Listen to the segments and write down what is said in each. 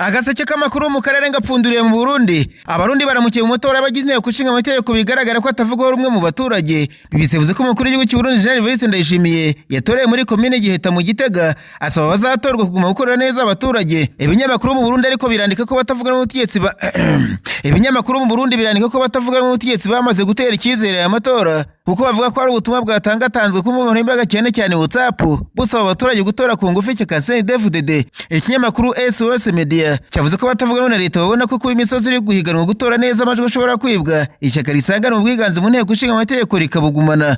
Agaseke k'amakuru mu karere ngapfunduriye mu Burundi. Abarundi baramukiye mu matora y'abagize inteko ishinga amategeko bigaragara ko atavugwaho rumwe mu baturage. Bisevuze ko umukuru w'igihugu cy'u Burundi General Evariste Ndayishimiye yatoreye muri komine Giheta mu Gitega asaba abazatorwa kuguma gukorera neza abaturage. Ibinyamakuru mu Burundi ariko birandika ko batavuga n'ubutegetsi bamaze gutera icyizere aya matora kuko bavuga ko ari ubutumwa bwatangatanzwe ku mbuga nkoranyambaga cyane WhatsApp busaba abaturage gutora ku ngufu CNDD-FDD. Ikinyamakuru SOS Media cyavuze ko batavuga na leta babona ko kuba imisozi iri guhiganwa gutora neza amajwi ashobora kwibwa ishyaka risangana mu bwiganze mu nteko ishinga amategeko rikabugumana.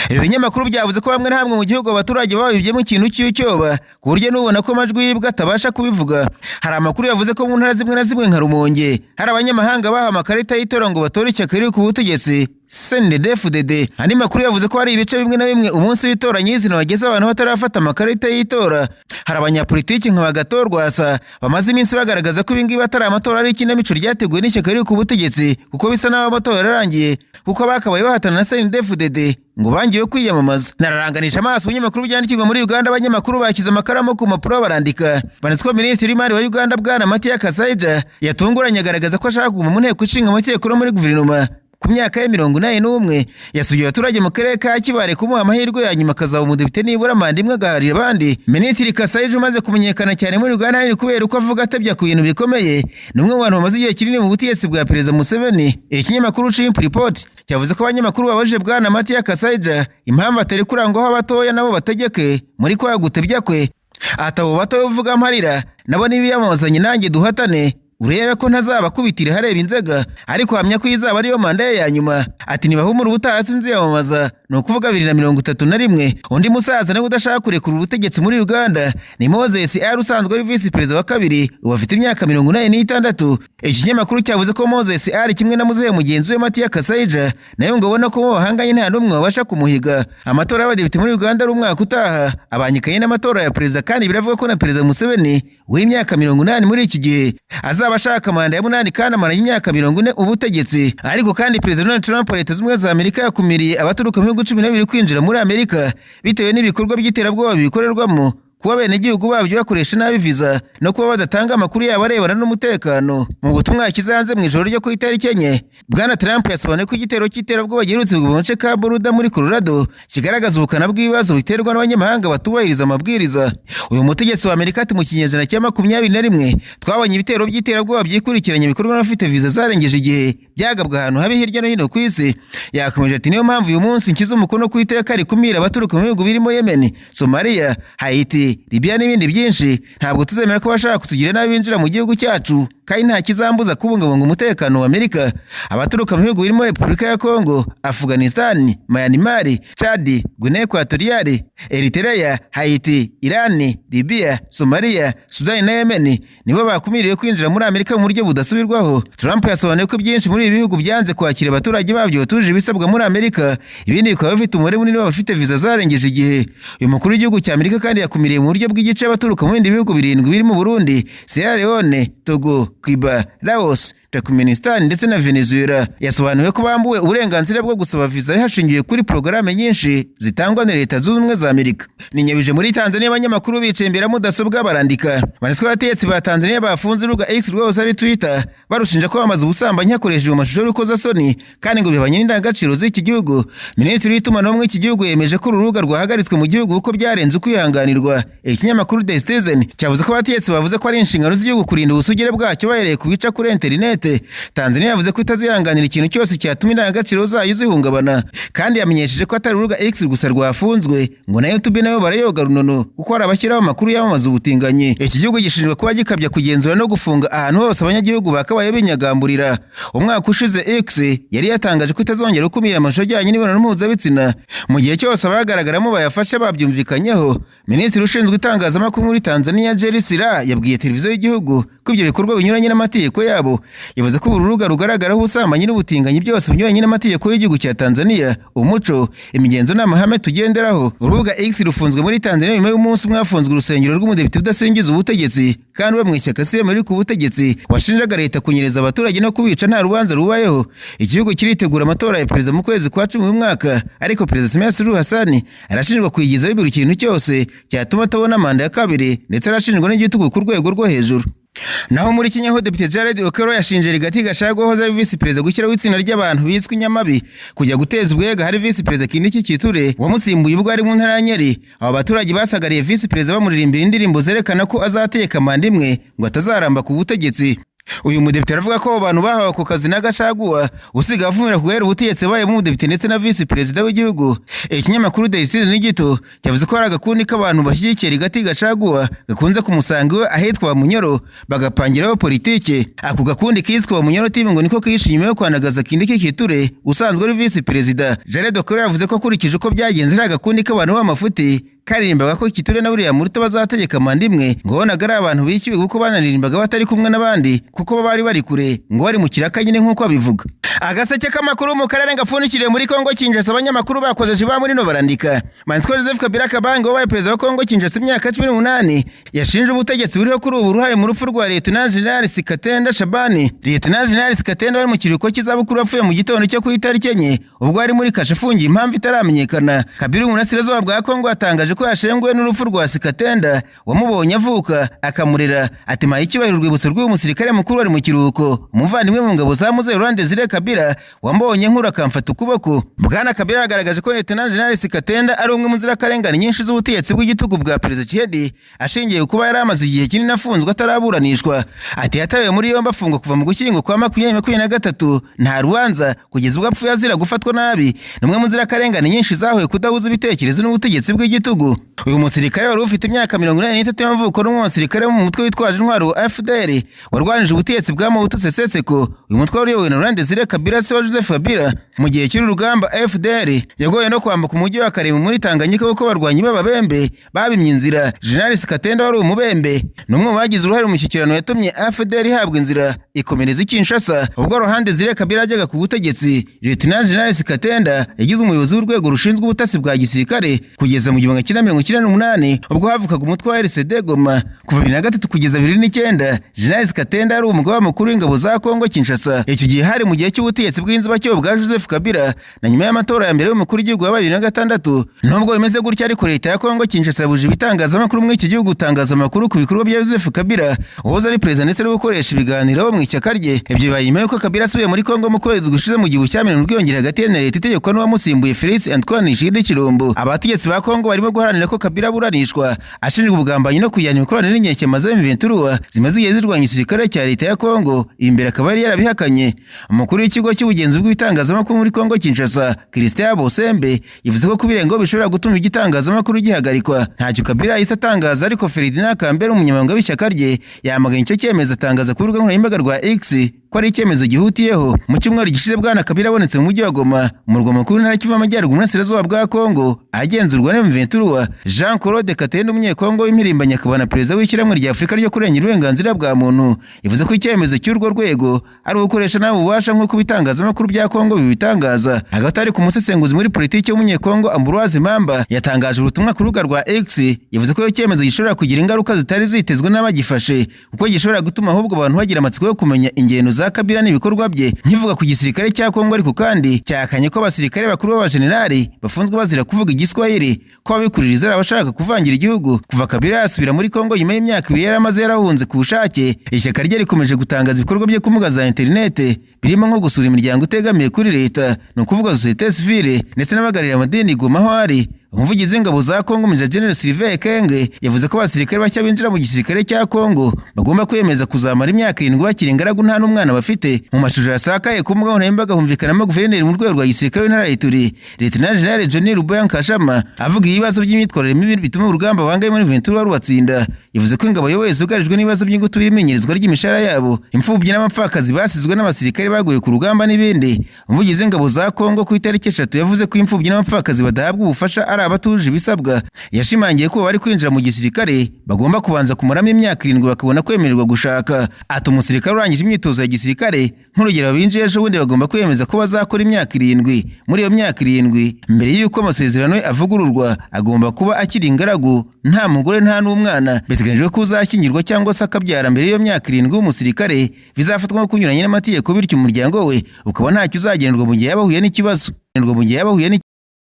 Ibinyamakuru byavuze ko bamwe na hamwe mu gihugu abaturage babibyemo ikintu cy'icyoba ku buryo n'ubona ko amajwi yibwa atabasha kubivuga. Hari amakuru yavuze ko mu ntara zimwe na zimwe nka Rumonge hari abanyamahanga baha amakarita y'itora ngo batore ishyaka riri ku butegetsi CNDD-FDD. Andi makuru yavuze ko hari ibice bimwe na bimwe umunsi w'itora nyizina wageze abantu batarafata amakarita y'itora. Hari abanyapolitiki nka Bagatorwasa bamaze iminsi bagaragaza ko ibingibi batari amatora ari ikinamico ryateguwe n'ishyaka riri ku butegetsi kuko bisa naho amatora yararangiye kuko bakabaye bahatana na CNDD-FDD ngo bangiwe kwiyamamaza. Nararanganisha amaso ibinyamakuru byandikirwa muri Uganda. Abanyamakuru bakize amakaramu ku mpapuro barandika banditswe ko Minisitiri w'Imari wa Uganda Bwana Mathias Kasaija yatunguranye agaragaza ko ashaka kuguma mu nteko ishinga amategeko no muri guverinoma ku myaka ya 81. Yasubye abaturage mu karere ka Kibare kumuha amahirwe ya nyuma akazaba umudepite nibura manda imwe agaharira abandi. Minisitiri Kasaija umaze kumenyekana cyane muri Uganda ari kubera uko avuga atabya ku bintu bikomeye n'umwe mu bantu bamaze igihe kinini mu butegetsi bwa Perezida Museveni. Ikinyamakuru Chimp Report cyavuze ko abanyamakuru babajije Bwana Mathias Kasaija impamvu atari kurangwaho abatoya nabo bategeke muri kwa gutebya kwe. Atabo batoya uvuga amarira nabo nibiyamazanye nanjye duhatane urebe ko ntazabakubitira hareba inzega ariko hamya ko izaba ariyo manda ya nyuma. Ati nibahumura ubutaha sinziyamamaza no kuvuga 2031. Undi musaza nawe udashaka kurekura ubutegetsi muri Uganda ni Moses ari usanzwe ari vice president wa kabiri ubafite imyaka 86. Iki kinyamakuru cyavuze ko Moses ari kimwe na muzehe mugenzi we Mathias Kasaija nayo ngo ubona ko bahanganye nta numwe wabasha kumuhiga. Amatora y'abadepite muri Uganda ari umwaka utaha abanyikaye n'amatora ya perezida kandi biravuga ko na Perezida Museveni w'imyaka 80 muri iki gihe azabashaka manda ya 8 kandi amara y'imyaka 40 ubutegetsi. Ariko kandi Perezida Donald Trump wa Leta z'Ubumwe za Amerika yakumiriye abaturuka mu bihugu 12 kwinjira muri Amerika bitewe n'ibikorwa by'iterabwoba bikorerwamo kuba bene igihugu babyo bakoresha nabi visa no kuba badatanga amakuru yabo arebana n'umutekano. Mu butumwa kizaanze mu ijoro ryo ku itariki enye Bwana Trump yasobanuye ko igitero cy'iterabwoba giherutse mu gace ka Boulder muri Colorado kigaragaza ubukana bw'ibibazo biterwa n'abanyamahanga batubahiriza amabwiriza. Uyu mutegetsi wa Amerika ati mu kinyejana cya 21 twabonye ibitero by'iterabwoba byikurikiranye bikorwa n'abafite visa zarengeje igihe byagabwa ahantu habi hirya no hino ku isi. Yakomeje ati niyo mpamvu uyu munsi nkiza umukono ku iteka rikumira abaturuka mu bihugu birimo Yemen, Somalia, Haiti, Libya n'ibindi byinshi. Ntabwo tuzemera ko bashaka kutugira nabi binjira mu gihugu cyacu kandi nta kizambuza kubungabunga umutekano wa Amerika. Abaturuka mu bihugu birimo Repubulika ya Kongo, Afghanistan, Myanmar, Chad, Guinea Equatorial, Eritrea, Haiti, Iran, Libya, Somalia, Sudan na Yemen nibo bakumiriwe kwinjira muri Amerika mu buryo budasubirwaho. Trump yasobanuye ko byinshi muri ibi bihugu byanze kwakira abaturage babyo batuje ibisabwa muri Amerika, ibindi bikaba bifite umubare munini w'abafite visa zarengeje igihe. Uyu mukuru w'igihugu cya Amerika kandi yakumiriye mu buryo bw'igice abaturuka mu bindi bihugu 7 birimo Burundi, Sierra Leone, Togo, Cuba, Laos, Turkmenistan ndetse na Venezuela. Yasobanuye ko bambuwe uburenganzira bwo gusaba visa hashingiwe kuri porogaramu nyinshi zitangwa na Leta zunze Ubumwe za Amerika. Ninyabije muri Tanzania abanyamakuru bicembera mudasobwa barandika baniswe abategetsi ba Tanzania bafunze urubuga X rwose ari Twitter barushinja ko bamaze ubusambanyi hakoresheje amashusho y'urukozasoni kandi ngo bibanye n'indangagaciro z'iki gihugu. Minisitiri w'itumanaho mu iki gihugu yemeje ko urubuga rwahagaritswe mu gihugu uko byarenze kwihanganirwa. Ikinyamakuru The Citizen cyavuze ko abategetsi bavuze ko ari inshingano z'igihugu kurinda ubusugire bwacyo bahereye ku bica kuri internet. Tanzania yavuze ko itazihanganira ikintu cyose cyatuma indangagaciro zayo zihungabana kandi yamenyesheje ko atari urubuga X gusa rwafunzwe ngo na YouTube nayo barayoga runono kuko arabashyiraho amakuru yamamaza ubutinganyi. Iki gihugu gishinzwe kuba gikabya kugenzura no gufunga ahantu hose abanyagihugu bakabaye binyagamburira. Umwaka ushize X yari yatangaje ko itazongera gukumira amashusho ajyanye n'imibonano mpuzabitsina mu gihe cyose abagaragaramo bayafashe babyumvikanyeho. Minisitiri ushinzwe itangazamakuru muri Tanzania Jerry Silaa yabwiye televiziyo y'igihugu ko ibyo bikorwa binyuranye n'amategeko yabo. Yavuze ko urubuga rugaragaraho ubusambanyi n'ubutinganyi byose binyuranye n'amategeko y'igihugu cya Tanzania, umuco, imigenzo n'amahame tugenderaho. Urubuga X rufunzwe muri Tanzania nyuma y'umunsi mwafunzwe urusengero rw'umudepite udasingiza ubutegetsi kandi we mu ishyaka CM uri ku butegetsi washinjaga leta kunyereza abaturage no kubica nta rubanza rubayeho. Igihugu kiritegura amatora ya perezida mu kwezi kwa 10 uyu mwaka ariko Perezida Samia Suluhu Hassan arashinjwa kwigizaho buri kintu cyose cyatuma atabona manda ya kabiri ndetse arashinjwa n'igitugu ku rwego rwo hejuru. Naho muri Kenya ho Depite Jared Okello yashinje Rigathi Gachagua wahoze ari Visi Perezida gushyiraho itsinda ry'abantu biswe Nyamabi kujya guteza ubwega hari Visi Perezida Kindiki Kiture wamusimbuye ubwo ari mu ntara ya Nyeri. Abo baturage basagariye Visi Perezida bamuririmbira indirimbo zerekana ko azateka manda imwe ngo atazaramba ku butegetsi. Uyu mudepite aravuga ko abantu bahawe ku kazi na Gachagua usiga avumira kugahera ubutegetsi baye mu mudepite ndetse na Visi Perezida w'igihugu. Ikinyamakuru The Citizen n'igito cyavuze ko hari agakundi k'abantu bashyigikiye Rigathi Gachagua gakunze kumusanga iwe ahitwa Munyoro bagapangiraho politike. Ako gakundi kiswe Munyoro TV ngo niko kishimiye kwanagaza Kindiki Kiture usanzwe ari Visi Perezida. Jared Okello yavuze ko kurikije uko byagenze ari agakundi k'abantu b'amafuti karirimbaga ko Kiture na William Ruto bazategeka manda imwe ngo bonaga ari abantu bishyuwe kuko banaririmbaga batari kumwe n'abandi kuko bari bari kure ngo bari mu kiraka nyine nk'uko abivuga. Agaseke k'amakuru mu karere ngapfunikiriye muri Kongo Kinshasa abanyamakuru bakoze ba muri no barandika. Manzi Joseph Kabila Kabange wabaye perezida wa Kongo Kinshasa imyaka 18 yashinje ubutegetsi buriho kuri ubu ruhare mu rupfu rwa Lieutenant General Sikatenda Shabani. Lieutenant General Sikatenda wari mu kiruhuko cy'izabukuru apfuye mu gitondo cyo ku itariki enye ubwo ari muri kashe afungiye impamvu itaramenyekana. Kabila umunasirazuba bwa Kongo atangaje ko yashenguwe n'urupfu rwa Sikatenda wamubonye avuka akamurera atima icyubahiro urwibutso rw'uyu musirikare mukuru wari mu kiruhuko. Umuvandimwe mu ngabo za Muze Rwanda Zire Kabila wambonye nkura akamfata ukuboko. Bwana Kabila yagaragaje ko Lieutenant General Sikatenda ari umwe mu nzirakarengane nyinshi z'ubutegetsi bw'igitugu bwa Perezida Tshisekedi ashingiye kuba yari amaze igihe kinini afunzwe ataraburanishwa. Ati yatawe muri yombi afungwa kuva mu gushyingo kwa 2023 nta rubanza kugeza ubwo apfuye azira gufatwa nabi. Numwe mu nzirakarengane nyinshi zahuye kudahuza ibitekerezo n'ubutegetsi bw'igitugu. Uyu musirikare wari ufite imyaka 83 y'amavuko n'umwe musirikare mu mutwe witwaje intwaro FDL warwanije ubutegetsi bwa Mobutu Sese Seko. Uyu mutwe wari uyobowe na Laurent Desire Kabila se wa Joseph Kabila. Mu gihe cy'uru rugamba FDL yagoye no kwambuka umujyi wa Karemu muri Tanganyika kuko barwanyi b'ababembe babimye inzira. General Sikatenda wari umubembe n'umwe mu bagize uruhare mu mushyikirano yatumye FDL ihabwa inzira ikomereza i Kinshasa. Ubwo Laurent Desire Kabila ajyaga ku butegetsi Lieutenant General Sikatenda yagize umuyobozi w'urwego rushinzwe ubutasi bwa gisirikare kugeza mu 1998 ubwo havukaga umutwe wa RCD Goma. Kuva 2003 kugeza 2009 General Sikatenda ari umugaba mukuru w'ingabo za Kongo Kinshasa. Icyo gihe hari mu gihe cy'ubutegetsi bw'inzibacyuho bwa Joseph Kabila na nyuma y'amatora ya mbere y'umukuru w'igihugu wa 2006. Nubwo bimeze gutya ariko leta ya Kongo Kinshasa yabuje ibitangazamakuru muri iki gihugu gutangaza amakuru ku bikorwa bya Joseph Kabila uhoze ari perezida ndetse no gukoresha ibiganiro mu ishyaka rye. Ibyo bibaye nyuma y'uko Kabila asubiye muri Kongo mu kwezi gushize mu gihe cy'amene n'ubwiyongere hagati ya leta itegekwa n'uwamusimbuye Félix Antoine Tshisekedi Tshilombo. Abategetsi ba Kongo barimo guharanira ko Kabila buranishwa ashinjwa ubugambanyi no kujyana imikoranire n'inyeshyamba za M23 zimaze igihe zirwanya igisirikare cya leta ya Kongo. Imbere akaba yari yarabihakanye. Umukuru w'ikigo cy'ubugenzi bw'ibitangazamakuru muri Kongo Kinshasa Christian Bosembe yavuze ko kubirengo bishobora gutuma igitangazamakuru gihagarikwa. Ntacyo Kabila yahise atangaza ariko Ferdinand Kambere umunyamabanga w'ishyaka rye yamaganye icyo cyemezo atangaza ku rubuga nkoranyambaga rwa X ko ari icyemezo gihutiyeho. Mu cyumweru gishize Bwana Kabila abonetse mu mujyi wa Goma umurwa mukuru w'intara y'Kivu y'Amajyaruguru n'Uburasirazuba bwa Kongo agenzurwa na M23. Jean Claude Katende umunyekongo w'impirimbanyi akaba na perezida w'ishyirahamwe rya Afurika ryo kurengera uburenganzira bwa muntu yavuze ko icyemezo cy'urwo rwego ari ugukoresha nawe ububasha nk'uko ibitangazamakuru bya Kongo bibitangaza. Hagati ari ku musesenguzi muri politiki w'umunyekongo Ambroise Mamba yatangaje ubutumwa ku rubuga rwa X yavuze ko iyo cyemezo gishobora kugira ingaruka zitari zitezwe n'abagifashe kuko gishobora gutuma ahubwo abantu bagira amatsiko yo kumenya ingendo za Kabila n'ibikorwa bye. Nkivuga ku gisirikare cya Kongo ariko kandi cyakanye ko abasirikare bakuru b'abajenerali bafunzwe bazira kuvuga igiswahili ko abikuririza abashaka kuvangira igihugu. Kuva Kabila yasubira muri Kongo nyuma y'imyaka 2 yaramaze yarahunze ku bushake, ishyaka rye rikomeje gutangaza ibikorwa bye ku mbuga za internet birimo nko gusura imiryango utegamiye kuri leta no kuvuga societe civile ndetse n'abagarira amadini Goma aho ari. Umuvugizi w'ingabo za Kongo Major General Sylvain Ekenge yavuze ko abasirikare bashya binjira mu gisirikare cya Kongo bagomba kwemeza kuzamara imyaka 7 bakiri ingaragu nta n'umwana bafite. Mu mashusho yasakaye ku mbuga nkoranyambaga humvikanamo guverineri mu rwego rwa gisirikare w'intara y'Ituri Lieutenant General Johnny Ruboya Nkashama avuga ibibazo by'imyitwarire mibi bituma urugamba bangaye muri 23 rubatsinda. Yavuze ko ingabo yowe zugarijwe n'ibibazo by'ingutu biriminyizwa ry'imishara yabo, imfubyi n'amapfakazi basizwe n'abasirikare baguye ku rugamba n'ibindi. Umuvugizi w'ingabo za Kongo ku itariki 3 yavuze ko imfubyi n'abapfakazi badahabwa ubufasha abatuje ibisabwa. Yashimangiye ko bari kwinjira mu gisirikare bagomba kubanza kumuramo imyaka 7 bakabona kwemererwa gushaka. Ati umusirikare urangije imyitozo ya gisirikare nk'urugero binjiye ejo bundi bagomba kwemeza ko bazakora imyaka 7. Muri iyo myaka 7 mbere y'uko amasezerano avugururwa agomba kuba akiri ingaragu nta mugore nta n'umwana. Biteganyijwe ko uzashyingirwa cyangwa se akabyara mbere y'iyo myaka 7 w'umusirikare bizafatwa nko kunyuranye n'amategeko bityo umuryango we ukaba ntacyo uzagenerwa mu gihe yabahuye n'ikibazo.